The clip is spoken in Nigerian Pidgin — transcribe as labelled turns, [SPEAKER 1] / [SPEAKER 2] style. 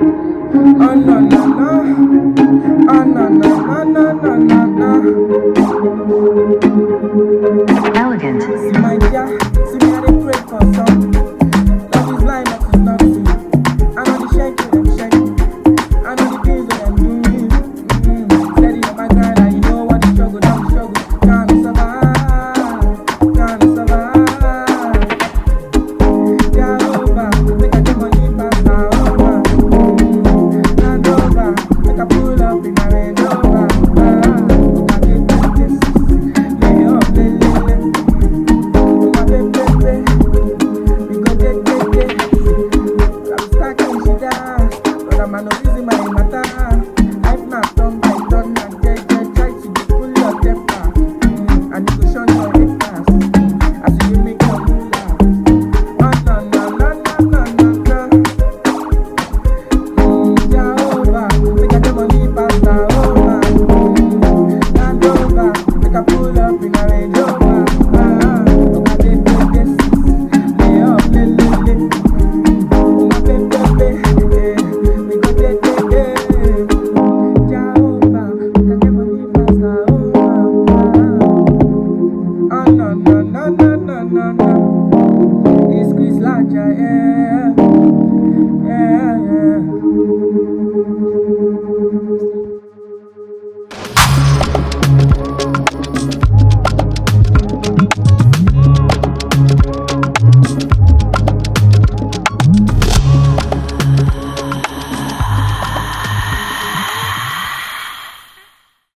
[SPEAKER 1] Oh no no no, oh no no no no no no no.
[SPEAKER 2] Elegant.
[SPEAKER 1] See my dear, see me I dey pray for some. Love is blind, but it's not see. I know the shaking, I'm shaking. I know the things that I'm doing. Steady on my grind, and you know what the struggle, down the struggle. Can't survive, can't survive. Yeah, over, make I get money pass now over. Land over, make I pull up in my Range Rover. I get this, lay up, lay. My baby, we go get. I'm stacking shit down, but I'm not losing my mind.